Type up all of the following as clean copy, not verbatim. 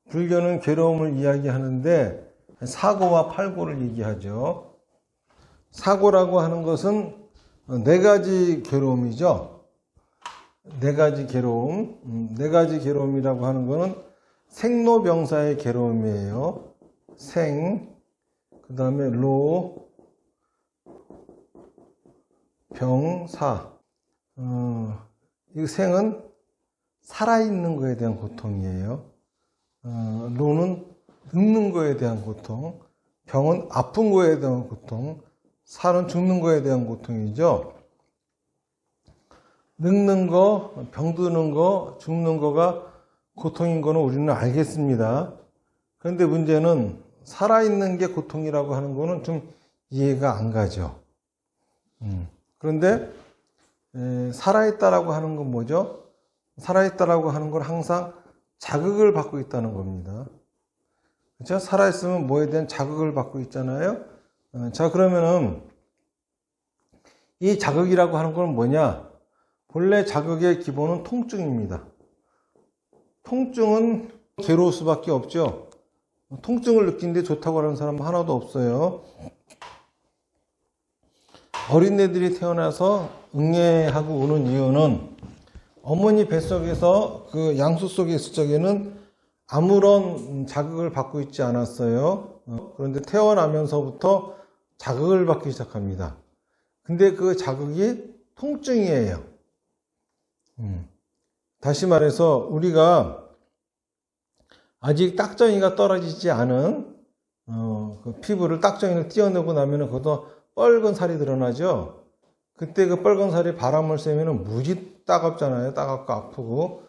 불교는 괴로움을 이야기하는데 사고와 팔고를 얘기하죠. 사고라고 하는 것은 네 가지 괴로움이죠. 네 가지 괴로움. 네 가지 괴로움이라고 하는 것은 생로병사의 괴로움이에요. 생, 그 다음에 로, 병, 사. 이 생은 살아있는 거에 대한 고통이에요. 로는 늙는 거에 대한 고통, 병은 아픈 거에 대한 고통, 사는 죽는 거에 대한 고통이죠. 늙는 거, 병드는 거, 죽는 거가 고통인 거는 우리는 알겠습니다. 그런데 문제는 살아있는 게 고통이라고 하는 거는 좀 이해가 안 가죠. 그런데 살아있다라고 하는 건 뭐죠? 살아있다라고 하는 건 항상 자극을 받고 있다는 겁니다. 그렇죠? 살아있으면 뭐에 대한 자극을 받고 있잖아요. 자, 그러면은 이 자극이라고 하는 건 뭐냐? 본래 자극의 기본은 통증입니다. 통증은 괴로울 수밖에 없죠. 통증을 느끼는데 좋다고 하는 사람은 하나도 없어요. 어린애들이 태어나서 응애하고 우는 이유는 어머니 뱃속에서 그 양수 속에 있을 적에는 아무런 자극을 받고 있지 않았어요. 그런데 태어나면서부터 자극을 받기 시작합니다. 근데 그 자극이 통증이에요. 다시 말해서 우리가 아직 딱정이가 떨어지지 않은 그 피부를 딱정이를 떼어내고 나면 거기서 뻘건 살이 드러나죠. 그때 그 뻘건 살이 바람을 쐬면 무지 따갑잖아요. 따갑고 아프고.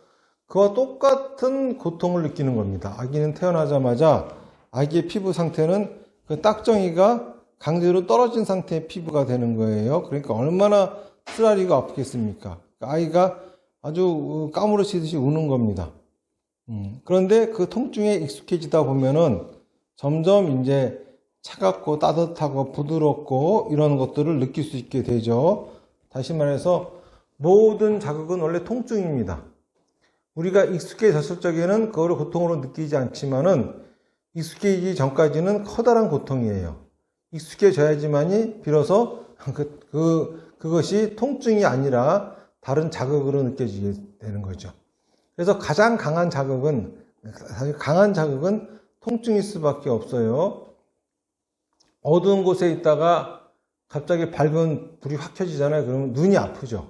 그와 똑같은 고통을 느끼는 겁니다. 아기는 태어나자마자 아기의 피부 상태는 그 딱정이가 강제로 떨어진 상태의 피부가 되는 거예요. 그러니까 얼마나 쓰라리가 아프겠습니까? 아이가 아주 까무러치듯이 우는 겁니다. 그런데 그 통증에 익숙해지다 보면은 점점 이제 차갑고 따뜻하고 부드럽고 이런 것들을 느낄 수 있게 되죠. 다시 말해서 모든 자극은 원래 통증입니다. 우리가 익숙해졌을 적에는 그거를 고통으로 느끼지 않지만은 익숙해지기 전까지는 커다란 고통이에요. 익숙해져야지만이 비로소 그것이 통증이 아니라 다른 자극으로 느껴지게 되는 거죠. 그래서 가장 강한 자극은 통증일 수밖에 없어요. 어두운 곳에 있다가 갑자기 밝은 불이 확 켜지잖아요. 그러면 눈이 아프죠.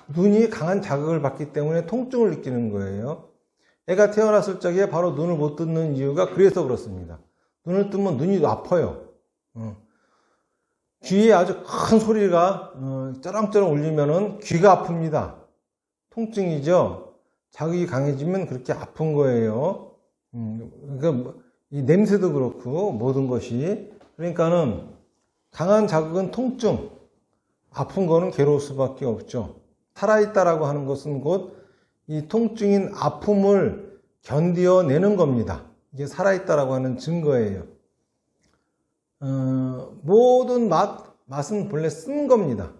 눈이 강한 자극을 받기 때문에 통증을 느끼는 거예요. 애가 태어났을 적에 바로 눈을 못 뜨는 이유가 그래서 그렇습니다. 눈을 뜨면 눈이 아파요. 귀에 아주 큰 소리가 쩌렁쩌렁 울리면은 귀가 아픕니다. 통증이죠. 자극이 강해지면 그렇게 아픈 거예요. 그러니까 이 냄새도 그렇고 모든 것이. 그러니까는 강한 자극은 통증, 아픈 거는 괴로울 수밖에 없죠. 살아있다라고 하는 것은 곧 이 통증인 아픔을 견뎌내는 겁니다. 이게 살아있다라고 하는 증거예요. 모든 맛은 본래 쓴 겁니다.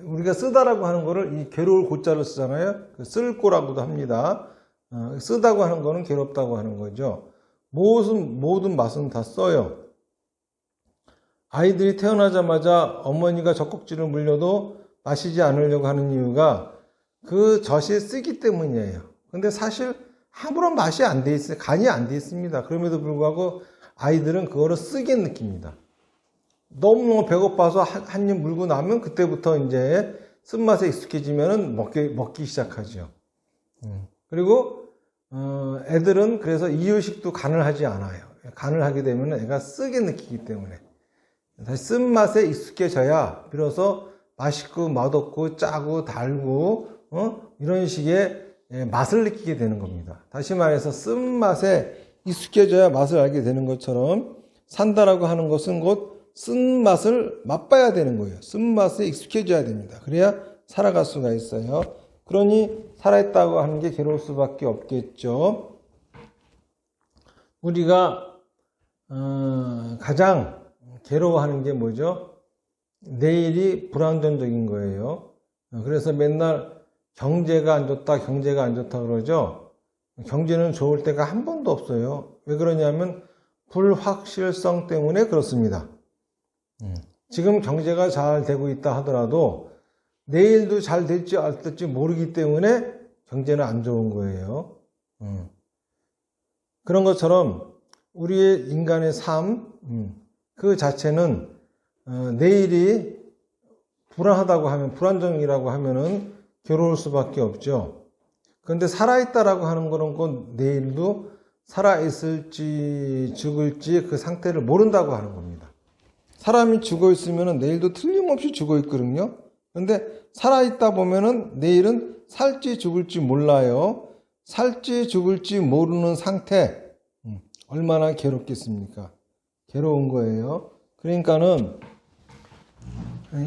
우리가 쓰다라고 하는 거를 이 괴로울 고자를 쓰잖아요. 쓸고라고도 합니다. 쓰다고 하는 거는 괴롭다고 하는 거죠. 모든 맛은 다 써요. 아이들이 태어나자마자 어머니가 젖꼭지를 물려도 마시지 않으려고 하는 이유가 그 젖이 쓰기 때문이에요. 근데 사실 아무런 맛이 안 돼 있어요. 간이 안 돼 있습니다. 그럼에도 불구하고 아이들은 그거를 쓰게 느낍니다. 너무 배고파서 한 입 물고 나면 그때부터 이제 쓴맛에 익숙해지면 먹기 시작하죠. 그리고 애들은 그래서 이유식도 간을 하지 않아요. 간을 하게 되면 애가 쓰게 느끼기 때문에. 다시 쓴맛에 익숙해져야 비로소 맛있고 맛없고 짜고 달고 이런 식의 맛을 느끼게 되는 겁니다. 다시 말해서 쓴맛에 익숙해져야 맛을 알게 되는 것처럼 산다라고 하는 것은 곧 쓴맛을 맛봐야 되는 거예요. 쓴맛에 익숙해져야 됩니다. 그래야 살아갈 수가 있어요. 그러니 살아있다고 하는 게 괴로울 수밖에 없겠죠. 우리가 가장 괴로워하는 게 뭐죠? 내일이 불안정적인 거예요. 그래서 맨날 경제가 안 좋다 그러죠. 경제는 좋을 때가 한 번도 없어요. 왜 그러냐면 불확실성 때문에 그렇습니다. 지금 경제가 잘 되고 있다 하더라도 내일도 잘 될지 안 될지 모르기 때문에 경제는 안 좋은 거예요. 그런 것처럼 우리의 인간의 삶, 그 자체는 내일이 불안하다고 하면, 불안정이라고 하면은 괴로울 수밖에 없죠. 그런데 살아있다라고 하는 거는 내일도 살아있을지 죽을지 그 상태를 모른다고 하는 겁니다. 사람이 죽어 있으면 내일도 틀림없이 죽어 있거든요. 그런데 살아있다 보면은 내일은 살지 죽을지 몰라요. 살지 죽을지 모르는 상태, 얼마나 괴롭겠습니까? 괴로운 거예요. 그러니까는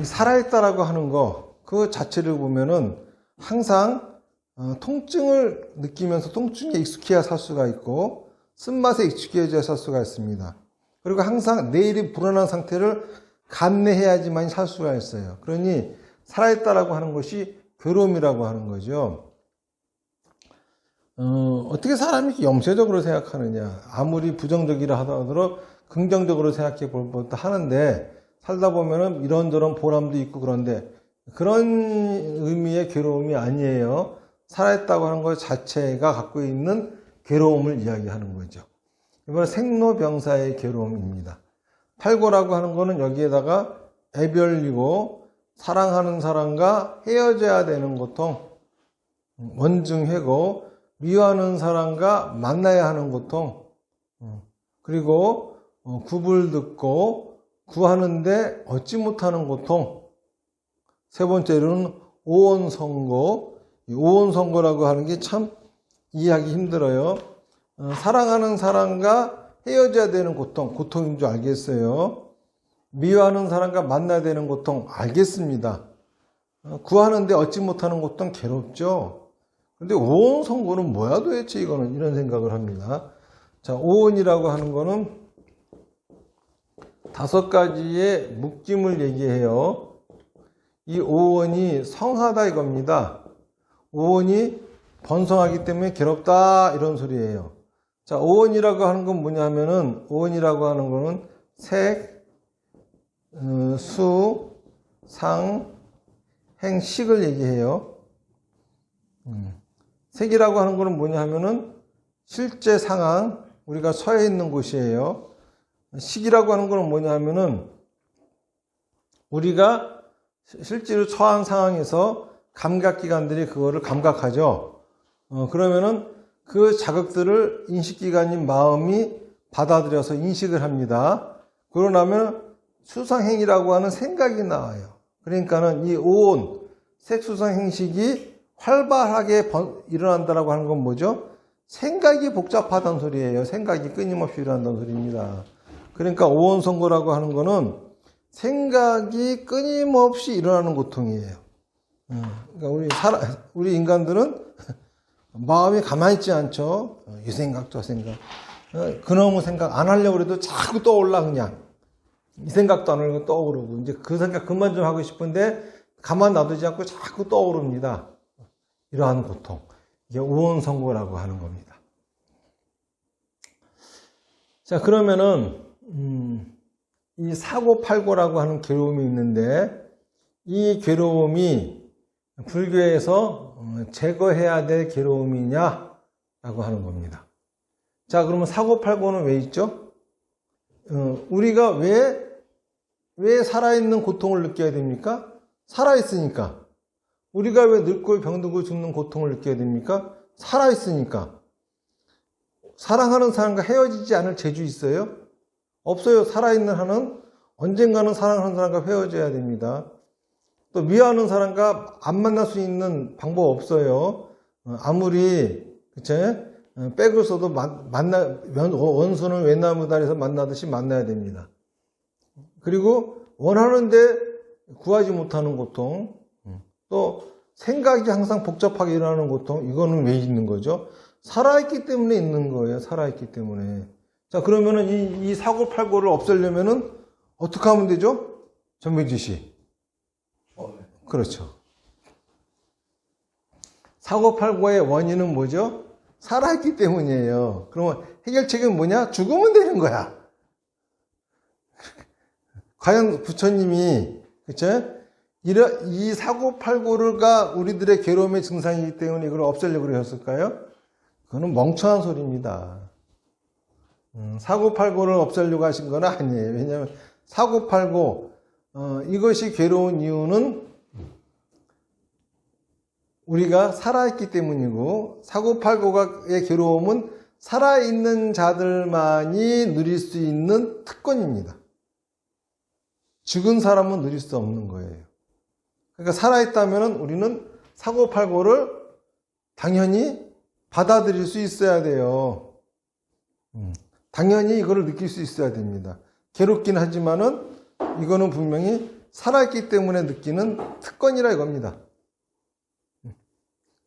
살아있다라고 하는 거, 그 자체를 보면은 항상 통증을 느끼면서 통증에 익숙해야 살 수가 있고 쓴맛에 익숙해져야 살 수가 있습니다. 그리고 항상 내일이 불안한 상태를 감내해야지만 살 수가 있어요. 그러니 살아있다라고 하는 것이 괴로움이라고 하는 거죠. 어떻게 사람이 이렇게 염세적으로 생각하느냐. 아무리 부정적이라 하더라도 긍정적으로 생각해 볼 것도 하는데 살다 보면은 이런저런 보람도 있고 그런데 그런 의미의 괴로움이 아니에요. 살아있다고 하는 것 자체가 갖고 있는 괴로움을 이야기하는 거죠. 이번에 생로병사의 괴로움입니다. 팔고라고 하는 거는 여기에다가 애별이고 사랑하는 사람과 헤어져야 되는 고통, 원증회고 미워하는 사람과 만나야 하는 고통, 그리고 굽을 듣고 구하는데 얻지 못하는 고통, 세 번째로는 오온선고. 오온선고라고 하는 게 참 이해하기 힘들어요. 사랑하는 사람과 헤어져야 되는 고통, 고통인 줄 알겠어요. 미워하는 사람과 만나야 되는 고통, 알겠습니다. 구하는데 얻지 못하는 고통, 괴롭죠. 근데 오온선고는 뭐야 도대체 이거는, 이런 생각을 합니다. 자, 오온이라고 하는 거는 5가지의 묶임을 얘기해요. 이 오온이 성하다 이겁니다. 오온이 번성하기 때문에 괴롭다 이런 소리예요. 자, 오온이라고 하는 건 뭐냐면은, 오온이라고 하는 거는 색, 수, 상, 행, 식을 얘기해요. 색이라고 하는 거는 뭐냐 하면은 실제 상황, 우리가 처해 있는 곳이에요. 식이라고 하는 거는 뭐냐 하면은 우리가 실제로 처한 상황에서 감각기관들이 그거를 감각하죠. 그러면은 그 자극들을 인식기관인 마음이 받아들여서 인식을 합니다. 그러고 나면 수상행이라고 하는 생각이 나와요. 그러니까는 이 오온, 색수상행식이 활발하게 일어난다라고 하는 건 뭐죠? 생각이 복잡하다는 소리예요. 생각이 끊임없이 일어난다는 소리입니다. 그러니까 오온선고라고 하는 거는 생각이 끊임없이 일어나는 고통이에요. 그러니까 우리 인간들은 마음이 가만히 있지 않죠. 이 생각, 저 생각. 그놈의 생각 안 하려고 해도 자꾸 떠올라, 그냥. 이 생각도 안 하려고 떠오르고, 이제 그 생각 그만 좀 하고 싶은데, 가만 놔두지 않고 자꾸 떠오릅니다. 이러한 고통. 이게 오온선고라고 하는 겁니다. 자, 그러면은, 이 사고팔고라고 하는 괴로움이 있는데, 이 괴로움이 불교에서 제거해야 될 괴로움이냐라고 하는 겁니다. 자, 그러면 사고팔고는 왜 있죠? 우리가 왜 살아있는 고통을 느껴야 됩니까? 살아있으니까. 우리가 왜 늙고 병들고 죽는 고통을 느껴야 됩니까? 살아있으니까. 사랑하는 사람과 헤어지지 않을 재주 있어요? 없어요. 살아있는 한은 언젠가는 사랑하는 사람과 헤어져야 됩니다. 또 미워하는 사람과 안 만날 수 있는 방법 없어요. 아무리 그쵸? 백을 써도 원수는 외나무다리에서 만나듯이 만나야 됩니다. 그리고 원하는데 구하지 못하는 고통, 또 생각이 항상 복잡하게 일어나는 고통, 이거는 왜 있는 거죠? 살아있기 때문에 있는 거예요. 살아있기 때문에. 자, 그러면은 이 사고팔고를 없애려면은 어떻게 하면 되죠? 전명지 씨. 그렇죠. 사고팔고의 원인은 뭐죠? 살아있기 때문이에요. 그러면 해결책은 뭐냐? 죽으면 되는 거야. 과연 부처님이, 그쵸? 이 사고팔고가 우리들의 괴로움의 증상이기 때문에 이걸 없애려고 그러셨을까요? 그거는 멍청한 소리입니다. 사고팔고를 없애려고 하신 건 아니에요. 왜냐하면 사고팔고, 이것이 괴로운 이유는 우리가 살아있기 때문이고, 사고팔고의 괴로움은 살아있는 자들만이 누릴 수 있는 특권입니다. 죽은 사람은 누릴 수 없는 거예요. 그러니까 살아있다면 우리는 사고팔고를 당연히 받아들일 수 있어야 돼요. 당연히 이거를 느낄 수 있어야 됩니다. 괴롭긴 하지만은 이거는 분명히 살아있기 때문에 느끼는 특권이라 이겁니다.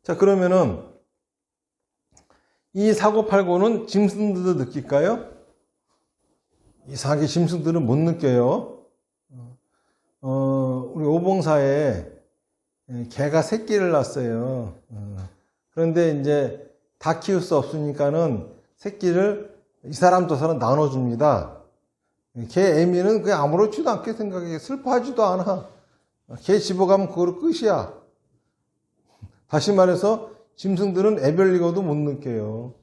자, 그러면은 이 사고팔고는 짐승들도 느낄까요? 이상하게 짐승들은 못 느껴요. 우리 오봉사에 개가 새끼를 낳았어요. 그런데 이제 다 키울 수 없으니까는 새끼를 이 사람 저 사람 나눠줍니다. 개 애미는 그냥 아무렇지도 않게 생각해. 슬퍼하지도 않아. 개 집어가면 그거로 끝이야. 다시 말해서 짐승들은 애별리고도 못 느껴요.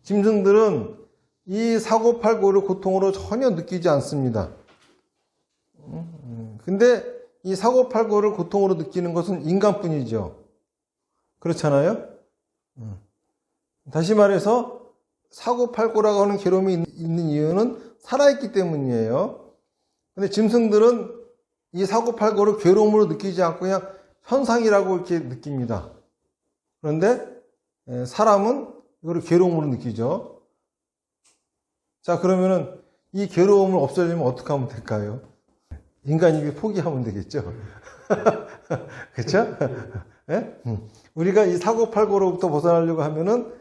짐승들은 이 사고팔고를 고통으로 전혀 느끼지 않습니다. 근데 이 사고팔고를 고통으로 느끼는 것은 인간뿐이죠. 그렇잖아요? 다시 말해서 사고팔고라고 하는 괴로움이 있는 이유는 살아있기 때문이에요. 근데 짐승들은 이 사고팔고를 괴로움으로 느끼지 않고 그냥 현상이라고 이렇게 느낍니다. 그런데 사람은 이거를 괴로움으로 느끼죠. 자, 그러면은 이 괴로움을 없애려면 어떻게 하면 될까요? 인간이 포기하면 되겠죠. 그렇죠? 네? 우리가 이 사고팔고로부터 벗어나려고 하면은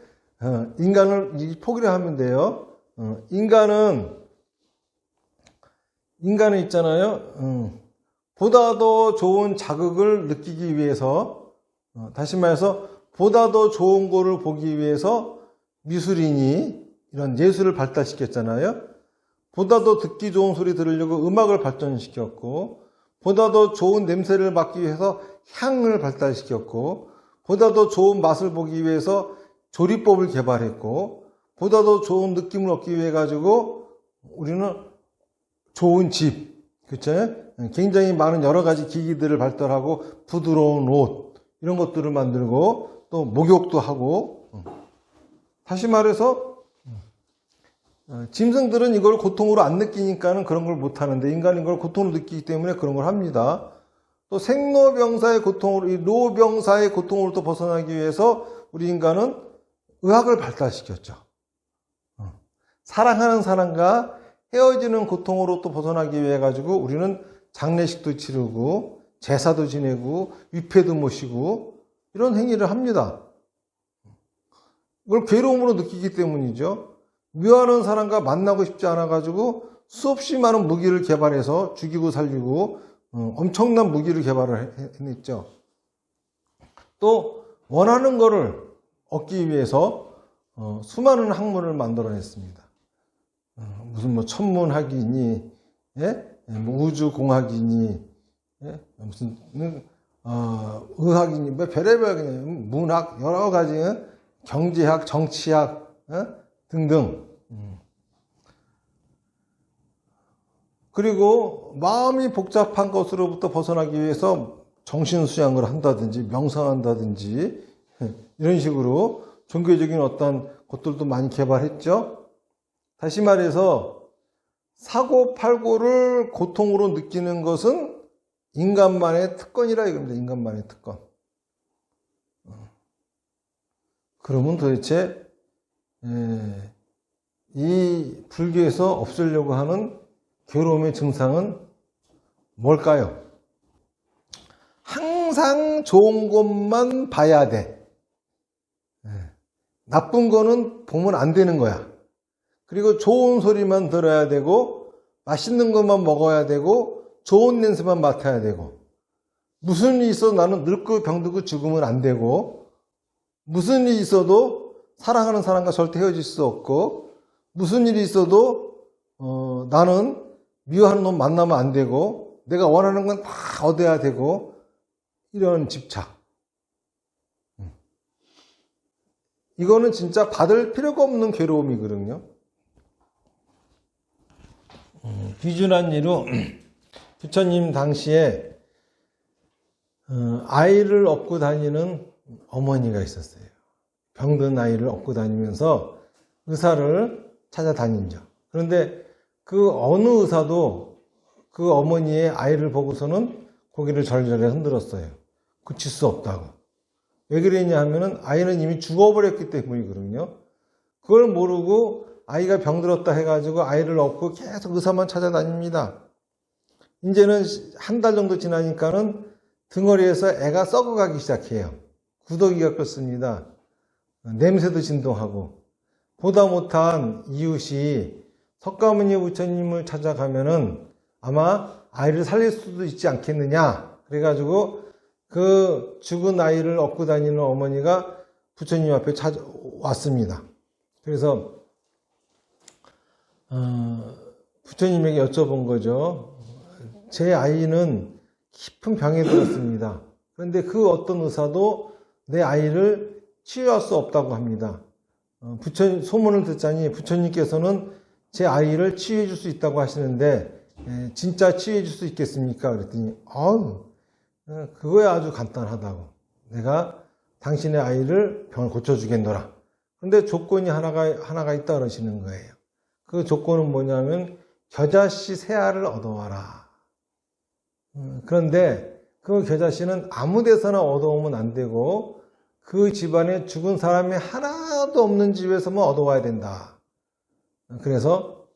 인간을 포기를 하면 돼요. 인간은 있잖아요. 보다 더 좋은 자극을 느끼기 위해서, 다시 말해서 보다 더 좋은 거를 보기 위해서 미술인이 이런 예술을 발달시켰잖아요. 보다 더 듣기 좋은 소리 들으려고 음악을 발전시켰고, 보다 더 좋은 냄새를 맡기 위해서 향을 발달시켰고, 보다 더 좋은 맛을 보기 위해서 조리법을 개발했고, 보다 더 좋은 느낌을 얻기 위해 가지고 우리는 좋은 집, 그쵸? 굉장히 많은 여러 가지 기기들을 발달하고 부드러운 옷 이런 것들을 만들고 또 목욕도 하고. 다시 말해서 짐승들은 이걸 고통으로 안 느끼니까는 그런 걸 못 하는데 인간은 이걸 고통으로 느끼기 때문에 그런 걸 합니다. 또 생로병사의 고통으로, 이 노병사의 고통으로부터 벗어나기 위해서 우리 인간은 의학을 발달시켰죠. 사랑하는 사람과 헤어지는 고통으로부터 벗어나기 위해 가지고 우리는 장례식도 치르고 제사도 지내고 위패도 모시고 이런 행위를 합니다. 이걸 괴로움으로 느끼기 때문이죠. 미워하는 사람과 만나고 싶지 않아 가지고 수없이 많은 무기를 개발해서 죽이고 살리고 엄청난 무기를 개발을 했죠. 또 원하는 거를 얻기 위해서 수많은 학문을 만들어냈습니다. 무슨 뭐 천문학이니, 예? 뭐 우주공학이니, 예? 무슨 의학이니, 뭐 별의별 그냥 문학 여러 가지, 경제학, 정치학 등등. 그리고 마음이 복잡한 것으로부터 벗어나기 위해서 정신수양을 한다든지 명상한다든지 이런 식으로 종교적인 어떤 것들도 많이 개발했죠. 다시 말해서 사고팔고를 고통으로 느끼는 것은 인간만의 특권이라 이겁니다. 인간만의 특권. 그러면 도대체 이 불교에서 없애려고 하는 괴로움의 증상은 뭘까요? 항상 좋은 것만 봐야 돼. 나쁜 거는 보면 안 되는 거야. 그리고 좋은 소리만 들어야 되고 맛있는 것만 먹어야 되고 좋은 냄새만 맡아야 되고 무슨 일이 있어도 나는 늙고 병들고 죽으면 안 되고 무슨 일이 있어도 사랑하는 사람과 절대 헤어질 수 없고, 무슨 일이 있어도 나는 미워하는 놈 만나면 안 되고, 내가 원하는 건 다 얻어야 되고, 이런 집착. 이거는 진짜 받을 필요가 없는 괴로움이거든요. 귀중한 예로 부처님 당시에 아이를 업고 다니는 어머니가 있었어요. 병든 아이를 업고 다니면서 의사를 찾아다니죠. 그런데 그 어느 의사도 그 어머니의 아이를 보고서는 고개를 절절히 흔들었어요. 고칠 수 없다고. 왜 그랬냐 하면은 아이는 이미 죽어버렸기 때문이거든요. 그걸 모르고 아이가 병들었다 해가지고 아이를 업고 계속 의사만 찾아다닙니다. 이제는 한 달 정도 지나니까는 등허리에서 애가 썩어가기 시작해요. 구더기가 끓습니다. 냄새도 진동하고. 보다 못한 이웃이 석가모니 부처님을 찾아가면은 아마 아이를 살릴 수도 있지 않겠느냐. 그래가지고 그 죽은 아이를 업고 다니는 어머니가 부처님 앞에 찾아왔습니다. 그래서 부처님에게 여쭤본 거죠. 제 아이는 깊은 병에 들었습니다. 그런데 그 어떤 의사도 내 아이를 치유할 수 없다고 합니다. 소문을 듣자니 부처님께서는 제 아이를 치유해 줄 수 있다고 하시는데 진짜 치유해 줄 수 있겠습니까? 그랬더니 그거야 아주 간단하다고. 내가 당신의 아이를 병을 고쳐주겠노라. 그런데 조건이 하나가 있다 그러시는 거예요. 그 조건은 뭐냐면 겨자씨 세 알을 얻어와라. 그런데 그 겨자씨는 아무 데서나 얻어오면 안 되고 그 집안에 죽은 사람이 하나도 없는 집에서만 얻어와야 된다. 그래서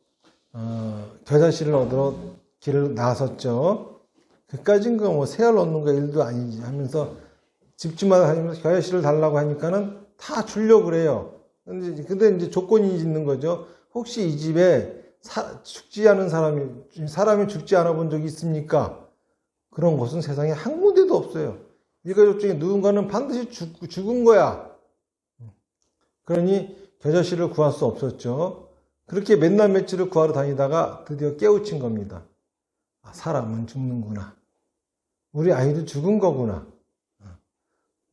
겨자씨를 얻으러 길을 나섰죠. 그까진 거 세 알 얻는 거 일도 아니지 하면서 집집마다 다니면서 겨자씨를 달라고 하니까는 다 주려고 그래요. 근데 이제 조건이 있는 거죠. 혹시 이 집에 죽지 않은 사람이 죽지 않아 본 적이 있습니까? 그런 곳은 세상에 한 군데도 없어요. 이 가족 중에 누군가는 반드시 죽은 거야. 그러니 겨자씨를 구할 수 없었죠. 그렇게 맨날 며칠을 구하러 다니다가 드디어 깨우친 겁니다. 사람은 죽는구나. 우리 아이도 죽은 거구나.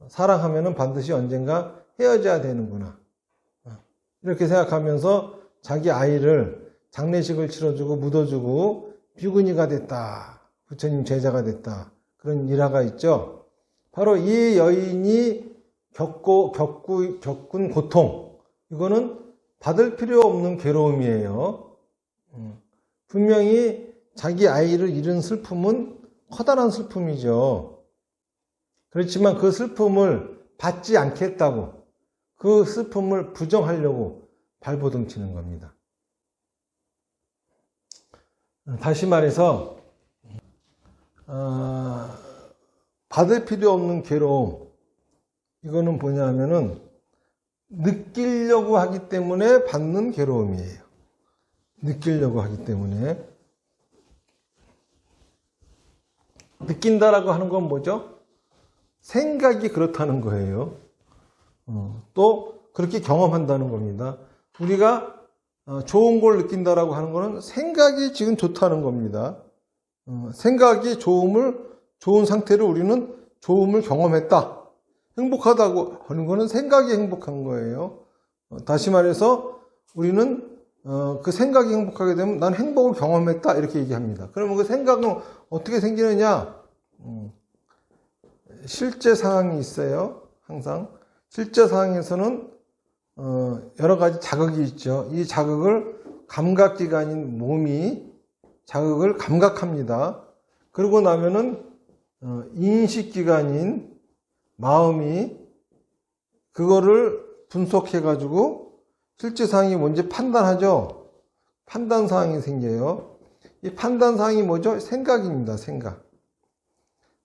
사랑하면은 반드시 언젠가 헤어져야 되는구나. 이렇게 생각하면서 자기 아이를 장례식을 치러주고 묻어주고 비구니가 됐다. 부처님 제자가 됐다. 그런 일화가 있죠. 바로 이 여인이 겪은 고통, 이거는 받을 필요 없는 괴로움이에요. 분명히 자기 아이를 잃은 슬픔은 커다란 슬픔이죠. 그렇지만 그 슬픔을 받지 않겠다고, 그 슬픔을 부정하려고 발버둥치는 겁니다. 다시 말해서 받을 필요 없는 괴로움, 이거는 뭐냐면은 느끼려고 하기 때문에 받는 괴로움이에요. 느끼려고 하기 때문에. 느낀다라고 하는 건 뭐죠? 생각이 그렇다는 거예요. 또 그렇게 경험한다는 겁니다. 우리가 좋은 걸 느낀다라고 하는 거는 생각이 지금 좋다는 겁니다. 생각이 좋은 상태를 우리는 좋음을 경험했다. 행복하다고 하는 거는 생각이 행복한 거예요. 다시 말해서 우리는 그 생각이 행복하게 되면 난 행복을 경험했다 이렇게 얘기합니다. 그러면 그 생각은 어떻게 생기느냐? 실제 상황이 있어요. 항상 실제 상황에서는 여러 가지 자극이 있죠. 이 자극을 감각기관인 몸이 자극을 감각합니다. 그러고 나면은 인식기관인 마음이 그거를 분석해가지고 실제 상황이 뭔지 판단하죠. 판단 사항이 생겨요. 이 판단 사항이 뭐죠? 생각입니다. 생각.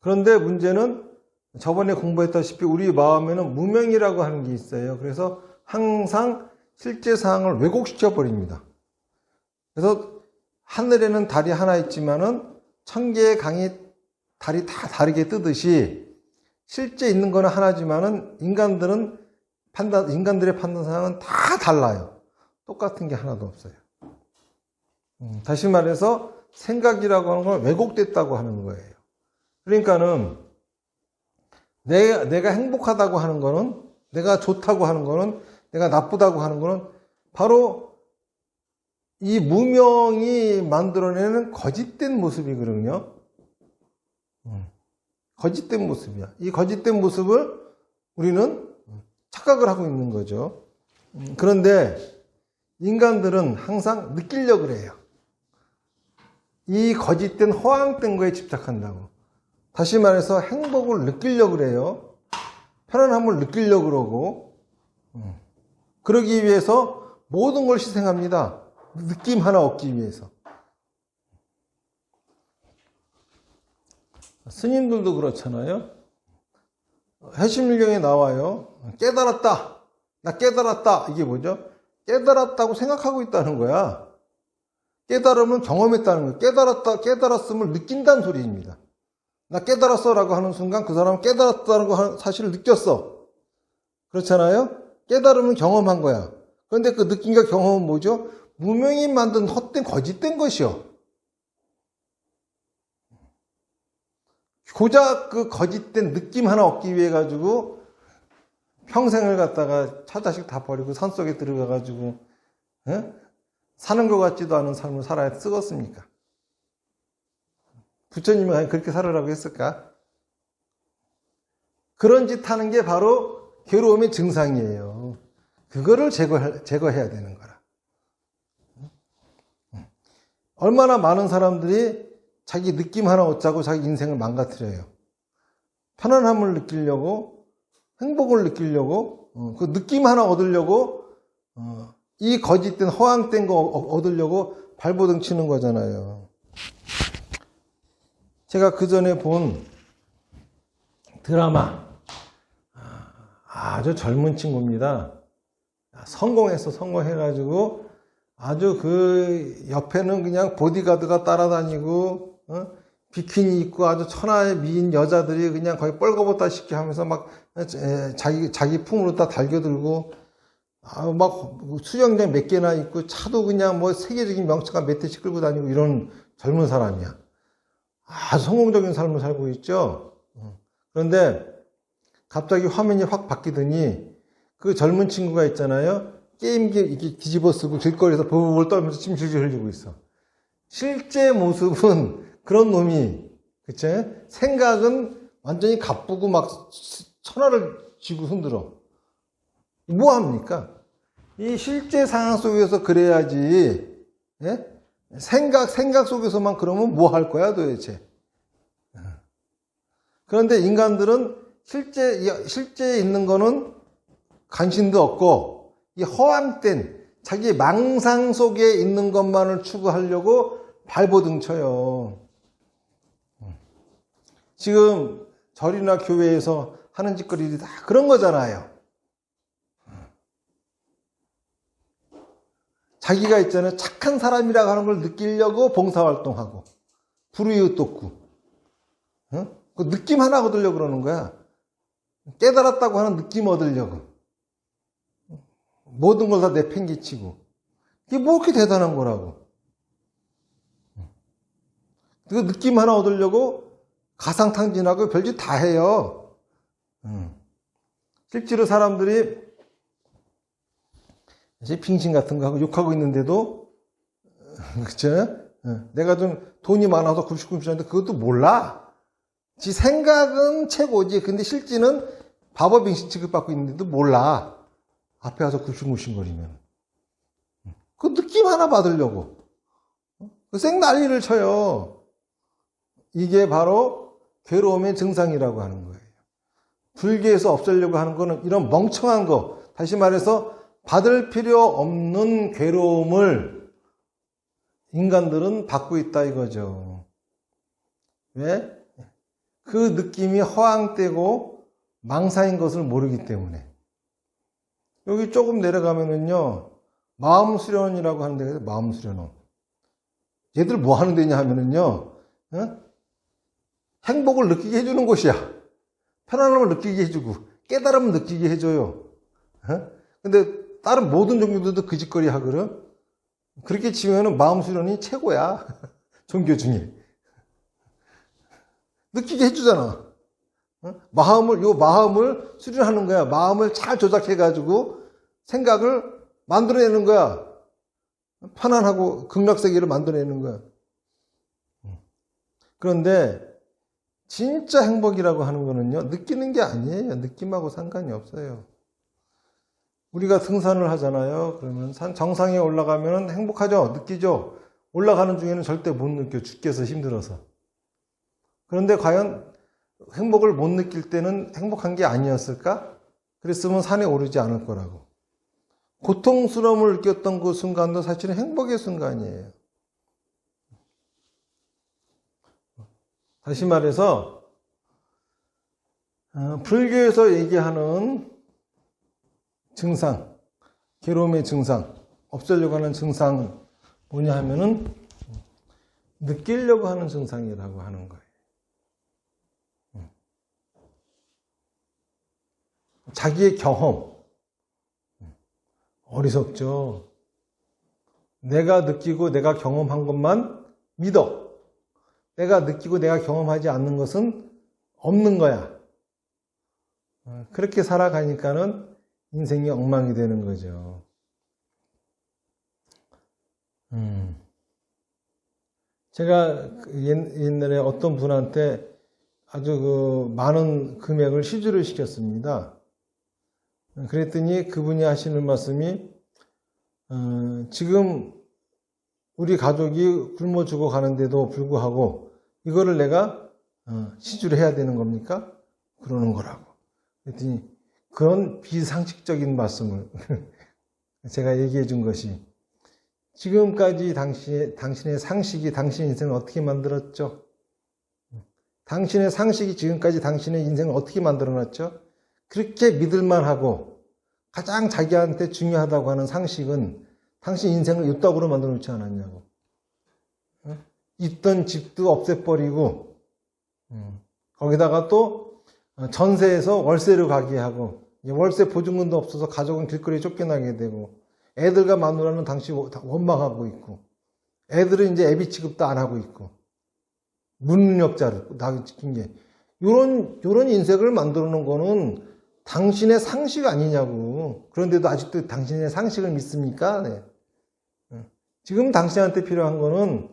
그런데 문제는 저번에 공부했다시피 우리 마음에는 무명이라고 하는 게 있어요. 그래서 항상 실제 상황을 왜곡시켜 버립니다. 그래서 하늘에는 달이 하나 있지만은 1000개의 강이 달이 다 다르게 뜨듯이 실제 있는 거는 하나지만은 인간들은 인간들의 판단상은 다 달라요. 똑같은 게 하나도 없어요. 다시 말해서 생각이라고 하는 건 왜곡됐다고 하는 거예요. 그러니까는 내가 행복하다고 하는 거는, 내가 좋다고 하는 거는, 내가 나쁘다고 하는 거는 바로 이 무명이 만들어내는 거짓된 모습이거든요. 거짓된 모습이야. 이 거짓된 모습을 우리는 착각을 하고 있는 거죠. 그런데 인간들은 항상 느끼려고 그래요. 이 거짓된 허황된 거에 집착한다고. 다시 말해서 행복을 느끼려고 그래요. 편안함을 느끼려고 그러고, 그러기 위해서 모든 걸 희생합니다. 느낌 하나 얻기 위해서. 스님들도 그렇잖아요. 해심일경에 나와요. 깨달았다. 나 깨달았다. 이게 뭐죠? 깨달았다고 생각하고 있다는 거야. 깨달음은 경험했다는 거예요. 깨달았음을 느낀다는 소리입니다. 나 깨달았어 라고 하는 순간 그 사람은 깨달았다는 거 사실을 느꼈어. 그렇잖아요? 깨달음은 경험한 거야. 그런데 그 느낌과 경험은 뭐죠? 무명이 만든 헛된 거짓된 것이요. 고작 그 거짓된 느낌 하나 얻기 위해 가지고 평생을 갖다가 차자식 다 버리고 산속에 들어가 가지고 사는 것 같지도 않은 삶을 살아야 쓰겠습니까? 부처님이 그렇게 살으라고 했을까? 그런 짓 하는 게 바로 괴로움의 증상이에요. 그거를 제거해야 되는 거라. 얼마나 많은 사람들이 자기 느낌 하나 얻자고 자기 인생을 망가뜨려요. 편안함을 느끼려고, 행복을 느끼려고, 그 느낌 하나 얻으려고, 이 거짓된 허황된 거 얻으려고 발버둥 치는 거잖아요. 제가 그 전에 본 드라마, 아주 젊은 친구입니다. 성공해가지고 아주 그 옆에는 그냥 보디가드가 따라다니고, 비키니 입고 아주 천하의 미인 여자들이 그냥 거의 뻘거벗다시피 하면서 막 자기 품으로 다 달겨들고, 막 수영장 몇 개나 있고 차도 그냥 뭐 세계적인 명차가 몇 대씩 끌고 다니고 이런 젊은 사람이야. 아주 성공적인 삶을 살고 있죠. 그런데 갑자기 화면이 확 바뀌더니 그 젊은 친구가 있잖아요. 게임기 이렇게 뒤집어 쓰고 길거리에서 버벅 떨면서 침 질질 흘리고 있어. 실제 모습은 그런 놈이, 그치? 생각은 완전히 가쁘고 막 천하를 쥐고 흔들어. 뭐 합니까? 이 실제 상황 속에서 그래야지, 예? 생각 속에서만 그러면 뭐 할 거야 도대체? 그런데 인간들은 실제 있는 거는 관심도 없고, 이 허황된 자기 망상 속에 있는 것만을 추구하려고 발버둥 쳐요. 지금 절이나 교회에서 하는 짓거리들이 다 그런 거잖아요. 자기가 있잖아요. 착한 사람이라고 하는 걸 느끼려고 봉사활동하고, 불우이웃 돕고, 그 느낌 하나 얻으려고 그러는 거야. 깨달았다고 하는 느낌 얻으려고. 모든 걸 다 내팽개치고. 이게 뭐 그렇게 대단한 거라고. 그 느낌 하나 얻으려고 가상탕진하고 별짓 다 해요. 실제로 사람들이 빙신 같은 거 하고 욕하고 있는데도, 그쵸? 내가 좀 돈이 많아서 굽신굽신한데 그것도 몰라. 지 생각은 최고지. 근데 실제는 바보 빙신 취급받고 있는데도 몰라. 앞에 가서 굽신굽신거리면. 그 느낌 하나 받으려고. 생 난리를 쳐요. 이게 바로 괴로움의 증상이라고 하는 거예요. 불교에서 없애려고 하는 거는 이런 멍청한 거, 다시 말해서 받을 필요 없는 괴로움을 인간들은 받고 있다 이거죠. 왜? 그 느낌이 허황되고 망사인 것을 모르기 때문에. 여기 조금 내려가면은요, 마음수련이라고 하는 데가 마음수련원. 얘들 뭐 하는 데냐 하면은요, 행복을 느끼게 해주는 곳이야. 편안함을 느끼게 해주고, 깨달음을 느끼게 해줘요. 근데 다른 모든 종교들도 그 짓거리 하거든. 그렇게 치면은 마음 수련이 최고야. 종교 중에. 느끼게 해주잖아. 마음을 수련하는 거야. 마음을 잘 조작해가지고 생각을 만들어내는 거야. 편안하고 극락세계를 만들어내는 거야. 그런데 진짜 행복이라고 하는 거는요, 느끼는 게 아니에요. 느낌하고 상관이 없어요. 우리가 등산을 하잖아요. 그러면 정상에 올라가면 행복하죠? 느끼죠? 올라가는 중에는 절대 못 느껴. 죽겠어, 힘들어서. 그런데 과연 행복을 못 느낄 때는 행복한 게 아니었을까? 그랬으면 산에 오르지 않을 거라고. 고통스러움을 느꼈던 그 순간도 사실은 행복의 순간이에요. 다시 말해서 불교에서 얘기하는 증상, 괴로움의 증상, 없애려고 하는 증상은 뭐냐 하면은 느끼려고 하는 증상이라고 하는 거예요. 자기의 경험, 어리석죠. 내가 느끼고 내가 경험한 것만 믿어. 내가 느끼고 내가 경험하지 않는 것은 없는 거야. 그렇게 살아가니까는 인생이 엉망이 되는 거죠. 제가 옛날에 어떤 분한테 아주 많은 금액을 시주를 시켰습니다. 그랬더니 그분이 하시는 말씀이 지금 우리 가족이 굶어 죽어 가는데도 불구하고 이거를 내가 시주를 해야 되는 겁니까? 그러는 거라고. 그랬더니 그런 비상식적인 말씀을 제가 얘기해 준 것이 지금까지 당신의 상식이 당신의 인생을 어떻게 만들었죠? 당신의 상식이 지금까지 당신의 인생을 어떻게 만들어놨죠? 그렇게 믿을만 하고 가장 자기한테 중요하다고 하는 상식은 당신 인생을 유떡으로 만들어 놓지 않았냐고. 있던 집도 없애버리고 거기다가 또 전세에서 월세로 가게 하고 월세 보증금도 없어서 가족은 길거리에 쫓겨나게 되고 애들과 마누라는 당시 원망하고 있고 애들은 이제 애비 취급도 안 하고 있고 무능력자로 나 지킨 게 요런 인생을 만들어 놓은 거는 당신의 상식 아니냐고. 그런데도 아직도 당신의 상식을 믿습니까? 네. 지금 당신한테 필요한 거는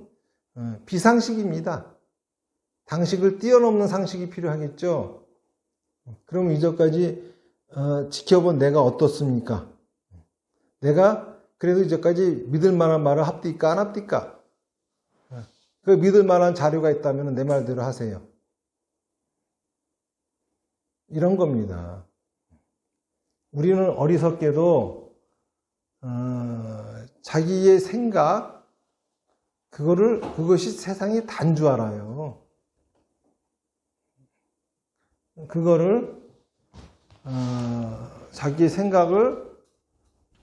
비상식입니다. 당식을 뛰어넘는 상식이 필요하겠죠. 그럼 이제까지 지켜본 내가 어떻습니까? 내가 그래도 이제까지 믿을 만한 말을 합디까 안 합디까? 그 믿을 만한 자료가 있다면 내 말대로 하세요. 이런 겁니다. 우리는 어리석게도 자기의 생각 그것이 세상이 단 줄 알아요. 그거를 자기의 생각을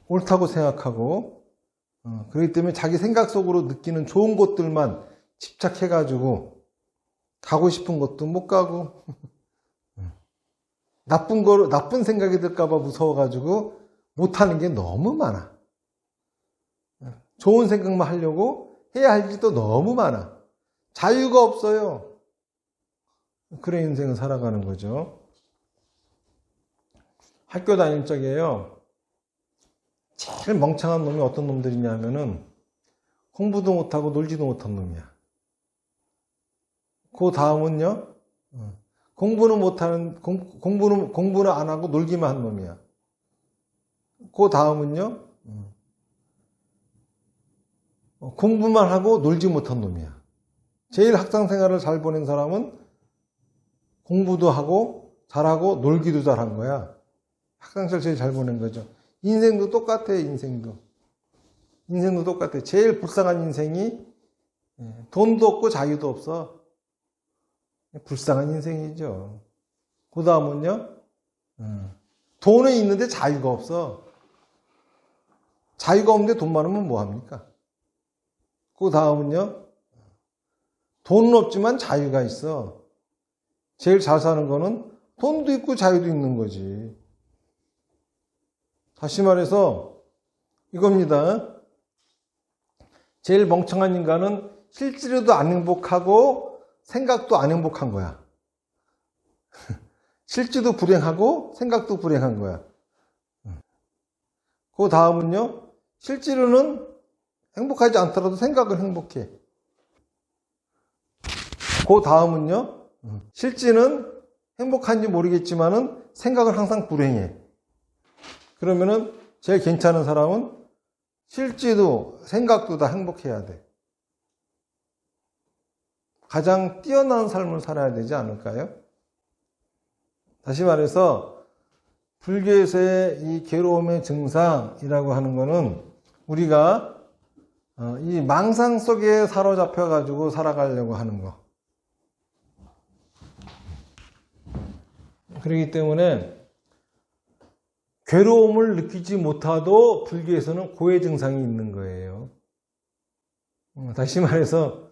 옳다고 생각하고 그렇기 때문에 자기 생각 속으로 느끼는 좋은 것들만 집착해가지고 가고 싶은 것도 못 가고 나쁜 생각이 들까봐 무서워가지고 못하는 게 너무 많아. 좋은 생각만 하려고 해야 할 일도 너무 많아. 자유가 없어요. 그런 인생을 살아가는 거죠. 학교 다닐 적에요. 제일 멍청한 놈이 어떤 놈들이냐 하면은 공부도 못하고 놀지도 못한 놈이야. 그 다음은요. 공부는 안 하고 놀기만 한 놈이야. 그 다음은요. 공부만 하고 놀지 못한 놈이야. 제일 학창 생활을 잘 보낸 사람은 공부도 하고 잘하고 놀기도 잘한 거야. 학창시절 제일 잘 보낸 거죠. 인생도 똑같아. 인생도 똑같아. 제일 불쌍한 인생이 돈도 없고 자유도 없어. 불쌍한 인생이죠. 그 다음은요. 돈은 있는데 자유가 없어. 자유가 없는데 돈 많으면 뭐합니까? 그 다음은요. 돈은 없지만 자유가 있어. 제일 잘 사는 거는 돈도 있고 자유도 있는 거지. 다시 말해서 이겁니다. 제일 멍청한 인간은 실제로도 안 행복하고 생각도 안 행복한 거야. 실제도 불행하고 생각도 불행한 거야. 그 다음은요, 실제로는 행복하지 않더라도 생각은 행복해. 그 다음은요, 실제는 행복한지 모르겠지만은 생각은 항상 불행해. 그러면은 제일 괜찮은 사람은 실제도 생각도 다 행복해야 돼. 가장 뛰어난 삶을 살아야 되지 않을까요? 다시 말해서 불교에서의 이 괴로움의 증상이라고 하는 거는 우리가 이 망상 속에 사로잡혀 가지고 살아가려고 하는 거. 그렇기 때문에 괴로움을 느끼지 못하도 불교에서는 고해 증상이 있는 거예요. 다시 말해서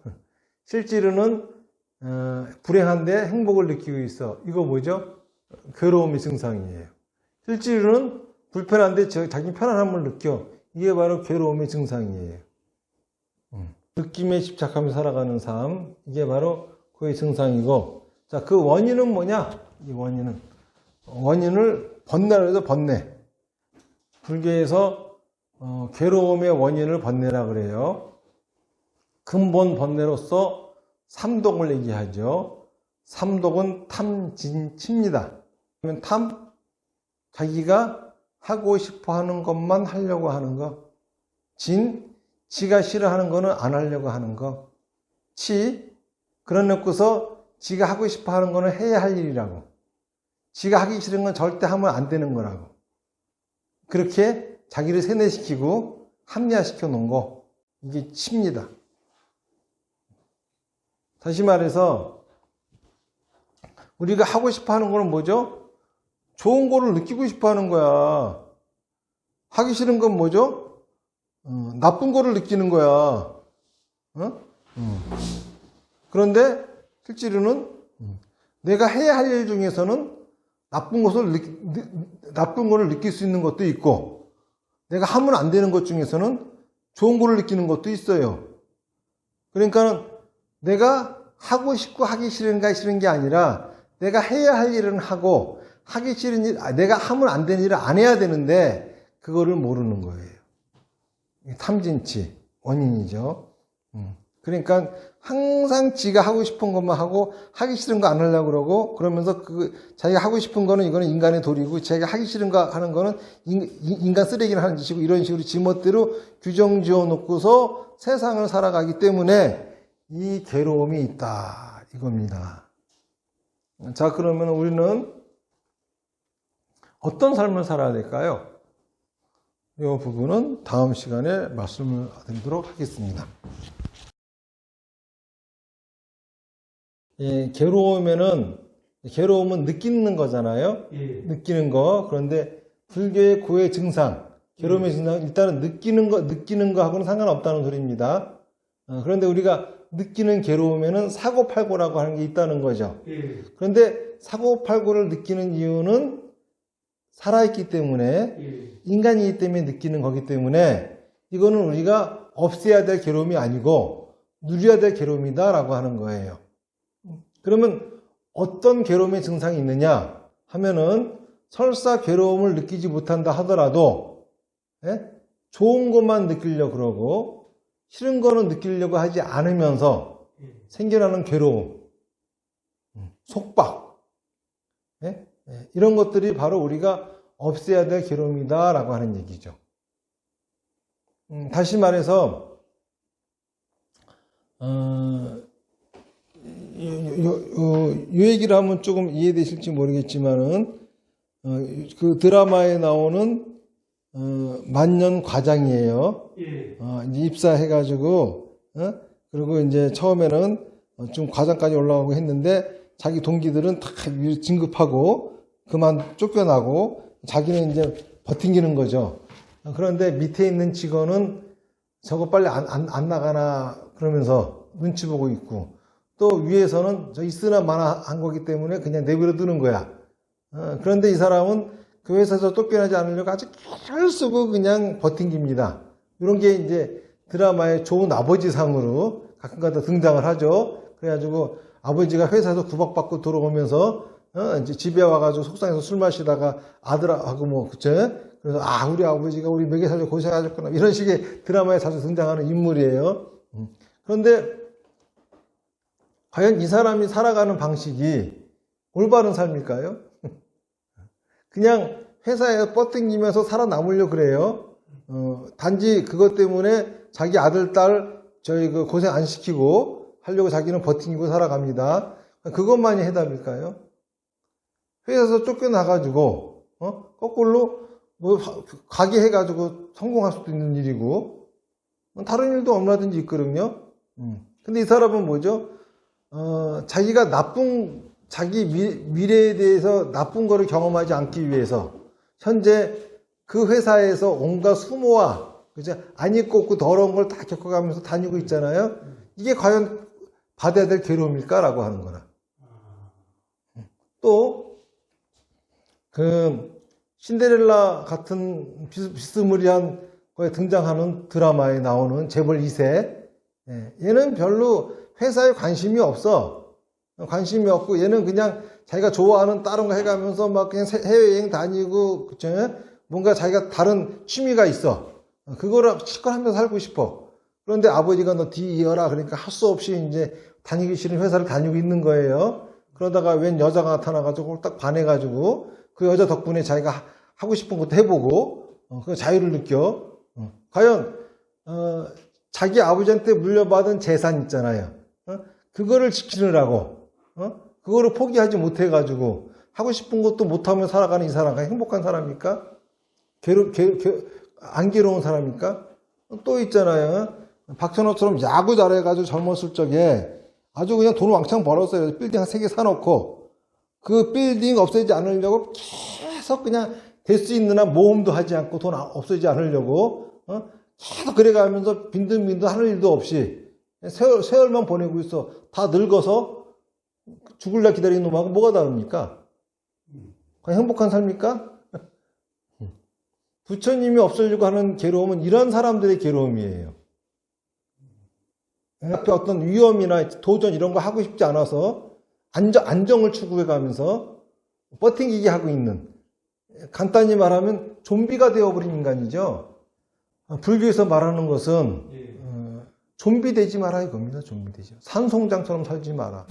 실제로는 불행한데 행복을 느끼고 있어. 이거 뭐죠? 괴로움의 증상이에요. 실제로는 불편한데 자기 편안함을 느껴. 이게 바로 괴로움의 증상이에요. 느낌에 집착하며 살아가는 삶, 이게 바로 고해 증상이고, 자, 그 원인은 뭐냐? 이 원인을 번뇌라고 해서 번뇌. 불교에서 괴로움의 원인을 번뇌라 그래요. 근본 번뇌로서 삼독을 얘기하죠. 삼독은 탐진치입니다. 그러면 탐, 자기가 하고 싶어 하는 것만 하려고 하는 거. 진, 지가 싫어하는 거는 안 하려고 하는 거. 치, 그래 놓고서 지가 하고 싶어 하는 거는 해야 할 일이라고. 지가 하기 싫은 건 절대 하면 안 되는 거라고. 그렇게 자기를 세뇌시키고 합리화시켜 놓은 거. 이게 치입니다. 다시 말해서 우리가 하고 싶어 하는 거는 뭐죠? 좋은 거를 느끼고 싶어 하는 거야. 하기 싫은 건 뭐죠? 나쁜 거를 느끼는 거야. 그런데 실제로는 내가 해야 할 일 중에서는 나쁜 거를 느낄 수 있는 것도 있고, 내가 하면 안 되는 것 중에서는 좋은 거를 느끼는 것도 있어요. 그러니까 내가 하고 싶고 하기 싫은 게 아니라 내가 해야 할 일은 하고 하기 싫은 일, 내가 하면 안 되는 일을 안 해야 되는데 그거를 모르는 거예요. 탐진치 원인이죠. 그러니까 항상 지가 하고 싶은 것만 하고 하기 싫은 거 안 하려고 그러고, 그러면서 자기가 하고 싶은 거는 이거는 인간의 도리고, 자기가 하기 싫은 거 하는 거는 인간 쓰레기를 하는 짓이고, 이런 식으로 지멋대로 규정 지어 놓고서 세상을 살아가기 때문에 이 괴로움이 있다 이겁니다. 자, 그러면 우리는 어떤 삶을 살아야 될까요? 이 부분은 다음 시간에 말씀을 드리도록 하겠습니다. 예, 괴로움은 느끼는 거잖아요. 예. 느끼는 거. 그런데 불교의 고해 증상, 괴로움의 증상, 일단은 느끼는 거하고는 상관없다는 소리입니다. 그런데 우리가 느끼는 괴로움에는 사고팔고라고 하는 게 있다는 거죠. 예. 그런데 사고팔고를 느끼는 이유는 살아있기 때문에, 예. 인간이기 때문에 느끼는 거기 때문에 이거는 우리가 없애야 될 괴로움이 아니고 누려야 될 괴로움이다라고 하는 거예요. 그러면 어떤 괴로움의 증상이 있느냐 하면은, 설사 괴로움을 느끼지 못한다 하더라도 좋은 것만 느끼려고 그러고 싫은 거는 느끼려고 하지 않으면서 생겨나는 괴로움, 속박, 이런 것들이 바로 우리가 없애야 될 괴로움이다라고 하는 얘기죠. 다시 말해서 이 얘기를 하면 조금 이해되실지 모르겠지만은, 그 드라마에 나오는 만년 과장이에요. 예. 이제 입사해가지고, 그리고 이제 처음에는 좀 과장까지 올라가고 했는데 자기 동기들은 다 진급하고 그만 쫓겨나고 자기는 이제 버팅기는 거죠. 그런데 밑에 있는 직원은 저거 빨리 안 나가나 그러면서 눈치 보고 있고, 또 위에서는 저 있으나 마나 한 거기 때문에 그냥 내버려 두는 거야. 그런데 이 사람은 그 회사에서 쫓겨나지 않으려고 아주 기를 쓰고 그냥 버틴깁니다. 이런 게 이제 드라마의 좋은 아버지 상으로 가끔가다 등장을 하죠. 그래가지고 아버지가 회사에서 구박받고 들어오면서 이제 집에 와가지고 속상해서 술 마시다가 아들하고 뭐 그쵸? 그래서 우리 아버지가 우리 먹여 살려 고생하셨구나 이런 식의 드라마에 자주 등장하는 인물이에요. 그런데 과연 이 사람이 살아가는 방식이 올바른 삶일까요? 그냥 회사에 뻗ting기면서 살아남으려고 그래요. 단지 그것 때문에 자기 아들, 딸, 그 고생 안 시키고 하려고 자기는 버팅기고 살아갑니다. 그것만이 해답일까요? 회사에서 쫓겨나가지고, 거꾸로, 뭐, 가게 해가지고 성공할 수도 있는 일이고, 다른 일도 얼마든지 있거든요. 근데 이 사람은 뭐죠? 자기가 자기 미래에 대해서 나쁜 거를 경험하지 않기 위해서, 현재 그 회사에서 온갖 수모와, 그죠? 안 입고 없고 더러운 걸 다 겪어가면서 다니고 있잖아요. 이게 과연 받아야 될 괴로움일까라고 하는 거라. 또, 신데렐라 같은 비스무리한 거에 등장하는 드라마에 나오는 재벌 2세. 얘는 별로 회사에 관심이 없어. 관심이 없고, 얘는 그냥 자기가 좋아하는 다른 거 해가면서 막 그냥 해외여행 다니고, 그쵸? 뭔가 자기가 다른 취미가 있어. 그거를 실컷 하면서 살고 싶어. 그런데 아버지가 너 뒤이어라. 그러니까 할 수 없이 이제 다니기 싫은 회사를 다니고 있는 거예요. 그러다가 웬 여자가 나타나가지고 딱 반해가지고 그 여자 덕분에 자기가 하고 싶은 것도 해보고, 그 자유를 느껴. 과연, 자기 아버지한테 물려받은 재산 있잖아요. 그거를 지키느라고, 그거를 포기하지 못해가지고 하고 싶은 것도 못하며 살아가는 이 사람이 행복한 사람입니까? 안 괴로운 사람입니까? 또 있잖아요. 박찬호처럼 야구 잘해가지고 젊었을 적에 아주 그냥 돈 왕창 벌었어요. 빌딩 한 3개 사놓고 그 빌딩 없애지 않으려고 계속 그냥 될 수 있는 한 모험도 하지 않고 돈 없애지 않으려고 계속 그래가면서 빈둥빈둥 하는 일도 없이 세월만 보내고 있어. 다 늙어서 죽을라 기다리는 놈하고 뭐가 다릅니까? 과연 행복한 삶입니까? 부처님이 없애려고 하는 괴로움은 이런 사람들의 괴로움이에요. 앞에 어떤 위험이나 도전 이런 거 하고 싶지 않아서 안정을 추구해 가면서 버팅기게 하고 있는, 간단히 말하면 좀비가 되어버린 인간이죠. 불교에서 말하는 것은 좀비 되지 마라 이겁니다. 좀비 되지. 산송장처럼 살지 마라.